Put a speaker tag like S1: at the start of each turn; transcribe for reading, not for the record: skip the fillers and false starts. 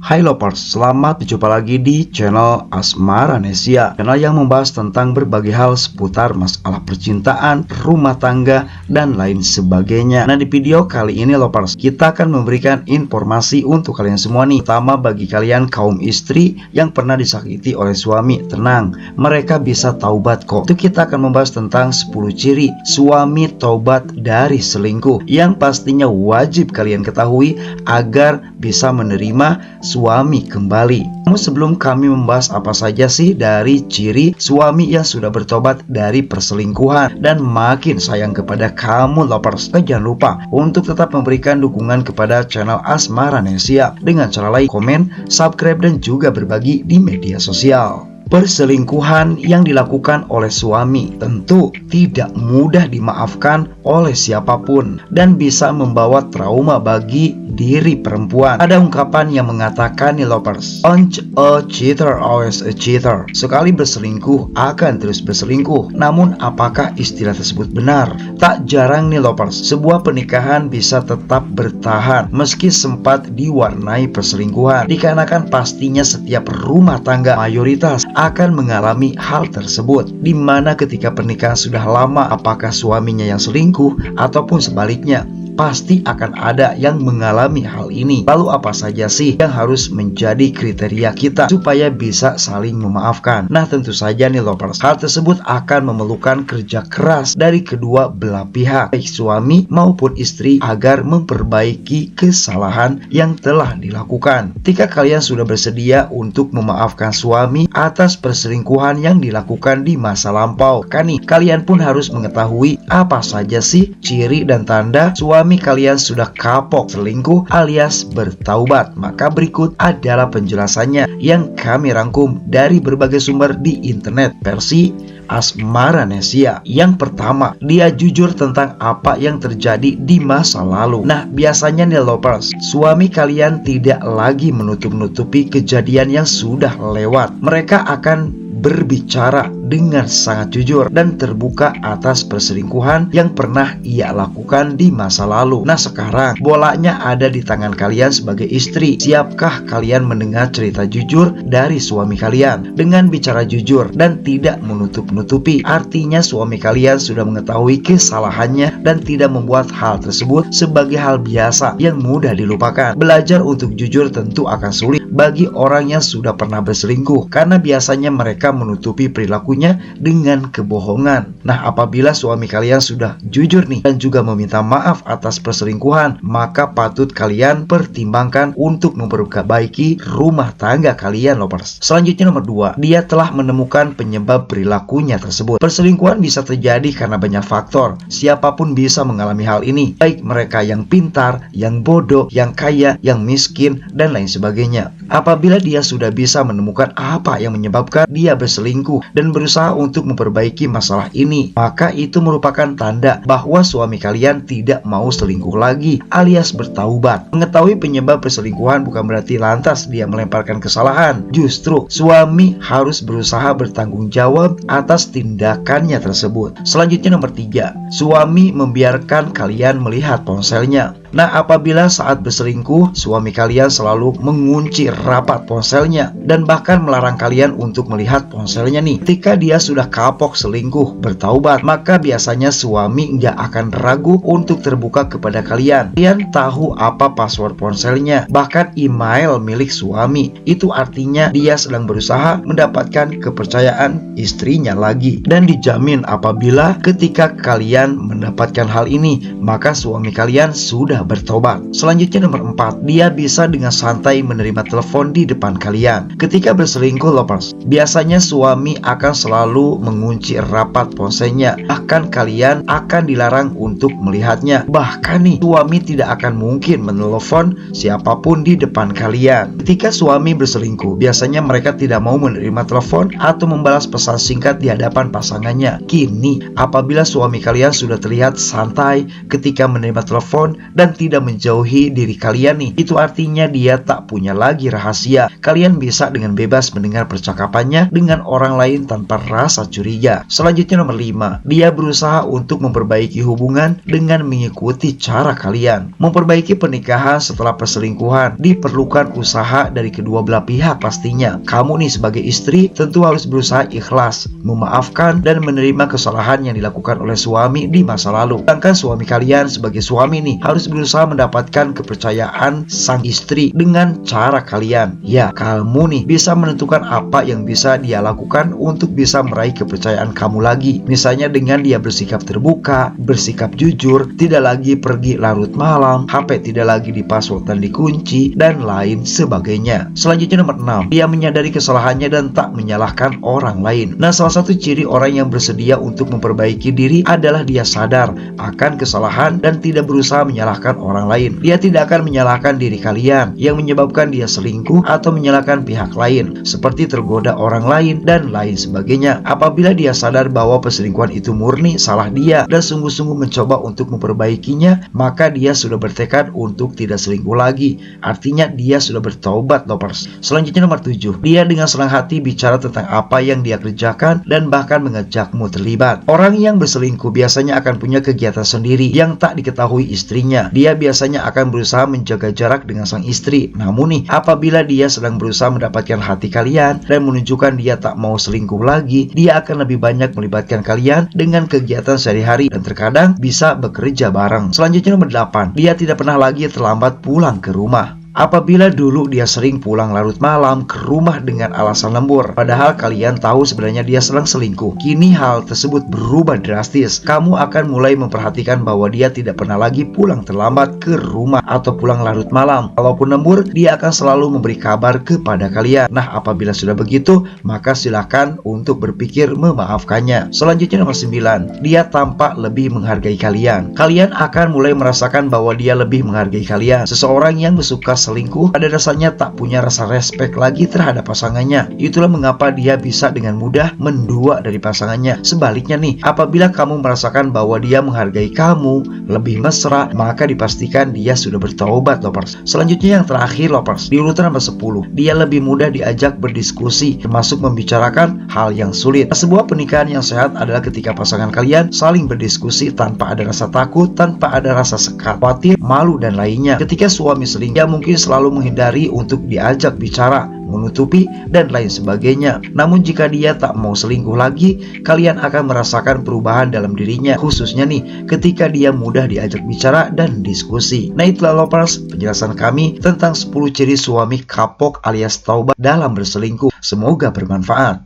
S1: Hai Lovers, selamat berjumpa lagi di channel Asmaranesia, channel yang membahas tentang berbagai hal seputar masalah percintaan, rumah tangga, dan lain sebagainya. Nah, di video kali ini Lovers, kita akan memberikan informasi untuk kalian semua nih, terutama bagi kalian kaum istri yang pernah disakiti oleh suami. Tenang, mereka bisa taubat kok. Itu kita akan membahas tentang 10 ciri suami taubat dari selingkuh yang pastinya wajib kalian ketahui agar bisa menerima suami kembali. Namun sebelum kami membahas apa saja sih dari ciri suami yang sudah bertobat dari perselingkuhan dan makin sayang kepada kamu Lovers, jangan lupa untuk tetap memberikan dukungan kepada channel Asmaranesia dengan cara like, komen, subscribe, dan juga berbagi di media sosial. Perselingkuhan yang dilakukan oleh suami tentu tidak mudah dimaafkan oleh siapapun dan bisa membawa trauma bagi diri perempuan. Ada ungkapan yang mengatakan nih Lovers, once a cheater always a cheater. Sekali berselingkuh akan terus berselingkuh. Namun apakah istilah tersebut benar? Tak jarang nih Lovers, sebuah pernikahan bisa tetap bertahan meski sempat diwarnai perselingkuhan, dikarenakan pastinya setiap rumah tangga mayoritas akan mengalami hal tersebut, dimana ketika pernikahan sudah lama, apakah suaminya yang selingkuh ataupun sebaliknya, pasti akan ada yang mengalami hal ini. Lalu apa saja sih yang harus menjadi kriteria kita supaya bisa saling memaafkan? Nah, tentu saja nih Lovers, hal tersebut akan memerlukan kerja keras dari kedua belah pihak, baik suami maupun istri, agar memperbaiki kesalahan yang telah dilakukan. Ketika kalian sudah bersedia untuk memaafkan suami atas perselingkuhan yang dilakukan di masa lampau, kalian pun harus mengetahui apa saja sih ciri dan tanda suami kalian sudah kapok selingkuh alias bertaubat. Maka berikut adalah penjelasannya yang kami rangkum dari berbagai sumber di internet versi Asmaranesia. Yang pertama, dia jujur tentang apa yang terjadi di masa lalu. Nah, biasanya nih Lovers, suami kalian tidak lagi menutup-nutupi kejadian yang sudah lewat. Mereka akan berbicara dengan sangat jujur dan terbuka atas perselingkuhan yang pernah ia lakukan di masa lalu. Nah, sekarang bolanya ada di tangan kalian sebagai istri. Siapkah kalian mendengar cerita jujur dari suami kalian? Dengan bicara jujur dan tidak menutup-nutupi, artinya suami kalian sudah mengetahui kesalahannya dan tidak membuat hal tersebut sebagai hal biasa yang mudah dilupakan. Belajar untuk jujur tentu akan sulit bagi orang yang sudah pernah berselingkuh, karena biasanya mereka menutupi perilakunya dengan kebohongan. Nah, apabila suami kalian sudah jujur nih dan juga meminta maaf atas perselingkuhan, maka patut kalian pertimbangkan untuk memperbaiki rumah tangga kalian Lovers. Selanjutnya nomor 2, dia telah menemukan penyebab perilakunya tersebut. Perselingkuhan bisa terjadi karena banyak faktor. Siapapun bisa mengalami hal ini, baik mereka yang pintar, yang bodoh, yang kaya, yang miskin, dan lain sebagainya. Apabila dia sudah bisa menemukan apa yang menyebabkan dia berselingkuh dan berusaha untuk memperbaiki masalah ini, maka itu merupakan tanda bahwa suami kalian tidak mau selingkuh lagi alias bertaubat. Mengetahui penyebab perselingkuhan bukan berarti lantas dia melemparkan kesalahan. Justru suami harus berusaha bertanggung jawab atas tindakannya tersebut. Selanjutnya nomor 3, suami membiarkan kalian melihat ponselnya. Nah, apabila saat berselingkuh suami kalian selalu mengunci rapat ponselnya dan bahkan melarang kalian untuk melihat ponselnya nih, ketika dia sudah kapok selingkuh bertaubat, maka biasanya suami nggak akan ragu untuk terbuka kepada kalian. Kalian tahu apa password ponselnya, bahkan email milik suami. Itu artinya dia sedang berusaha mendapatkan kepercayaan istrinya lagi, dan dijamin apabila ketika kalian mendapatkan hal ini, maka suami kalian sudah bertobat. Selanjutnya nomor 4, dia bisa dengan santai menerima telepon di depan kalian. Ketika berselingkuh Lovers, biasanya suami akan selalu mengunci rapat ponselnya, bahkan kalian akan dilarang untuk melihatnya. Bahkan nih, suami tidak akan mungkin menelepon siapapun di depan kalian. Ketika suami berselingkuh, biasanya mereka tidak mau menerima telepon atau membalas pesan singkat di hadapan pasangannya. Kini, apabila suami kalian sudah terlihat santai ketika menerima telepon dan tidak menjauhi diri kalian nih, itu artinya dia tak punya lagi rahasia. Kalian bisa dengan bebas mendengar percakapan ucapannya dengan orang lain tanpa rasa curiga. Selanjutnya nomor 5, dia berusaha untuk memperbaiki hubungan dengan mengikuti cara kalian. Memperbaiki pernikahan setelah perselingkuhan diperlukan usaha dari kedua belah pihak pastinya. Kamu nih sebagai istri tentu harus berusaha ikhlas, memaafkan dan menerima kesalahan yang dilakukan oleh suami di masa lalu. Sedangkan suami kalian sebagai suami nih harus berusaha mendapatkan kepercayaan sang istri dengan cara kalian. Ya, kamu nih bisa menentukan apa yang bisa dia lakukan untuk bisa meraih kepercayaan kamu lagi. Misalnya dengan dia bersikap terbuka, bersikap jujur, tidak lagi pergi larut malam, HP tidak lagi dipasword dan dikunci, dan lain sebagainya. Selanjutnya nomor 6, dia menyadari kesalahannya dan tak menyalahkan orang lain. Nah, salah satu ciri orang yang bersedia untuk memperbaiki diri adalah dia sadar akan kesalahan dan tidak berusaha menyalahkan orang lain. Dia tidak akan menyalahkan diri kalian yang menyebabkan dia selingkuh atau menyalahkan pihak lain seperti tergoda orang lain dan lain sebagainya. Apabila dia sadar bahwa perselingkuhan itu murni salah dia dan sungguh-sungguh mencoba untuk memperbaikinya, maka dia sudah bertekad untuk tidak selingkuh lagi. Artinya dia sudah bertobat, lovers. Selanjutnya nomor 7, dia dengan senang hati bicara tentang apa yang dia kerjakan dan bahkan mengajakmu terlibat. Orang yang berselingkuh biasanya akan punya kegiatan sendiri yang tak diketahui istrinya. Dia biasanya akan berusaha menjaga jarak dengan sang istri. Namun nih, apabila dia sedang berusaha mendapatkan hati kalian dan menunjukkan dia tak mau selingkuh lagi, dia akan lebih banyak melibatkan kalian dengan kegiatan sehari-hari dan terkadang bisa bekerja bareng. Selanjutnya nomor 8, dia tidak pernah lagi terlambat pulang ke rumah. Apabila dulu dia sering pulang larut malam ke rumah dengan alasan lembur, padahal kalian tahu sebenarnya dia sedang selingkuh, kini hal tersebut berubah drastis. Kamu akan mulai memperhatikan bahwa dia tidak pernah lagi pulang terlambat ke rumah atau pulang larut malam. Kalaupun lembur, dia akan selalu memberi kabar kepada kalian. Nah, apabila sudah begitu, maka silakan untuk berpikir memaafkannya. Selanjutnya nomor 9, dia tampak lebih menghargai kalian. Kalian akan mulai merasakan bahwa dia lebih menghargai kalian. Seseorang yang bersuka selingkuh pada dasarnya tak punya rasa respek lagi terhadap pasangannya. Itulah mengapa dia bisa dengan mudah mendua dari pasangannya. Sebaliknya nih, apabila kamu merasakan bahwa dia menghargai kamu, lebih mesra, maka dipastikan dia sudah bertobat, lovers. Selanjutnya yang terakhir, lovers, di urutan nomor 10, dia lebih mudah diajak berdiskusi, termasuk membicarakan hal yang sulit. Sebuah pernikahan yang sehat adalah ketika pasangan kalian saling berdiskusi tanpa ada rasa takut, tanpa ada rasa sekat, khawatir, malu dan lainnya. Ketika suami selingkuh, dia mungkin selalu menghindari untuk diajak bicara, menutupi, dan lain sebagainya. Namun jika dia tak mau selingkuh lagi, kalian akan merasakan perubahan dalam dirinya, khususnya nih ketika dia mudah diajak bicara dan diskusi. Nah, itulah lovers penjelasan kami tentang 10 ciri suami kapok alias taubat dalam berselingkuh. Semoga bermanfaat.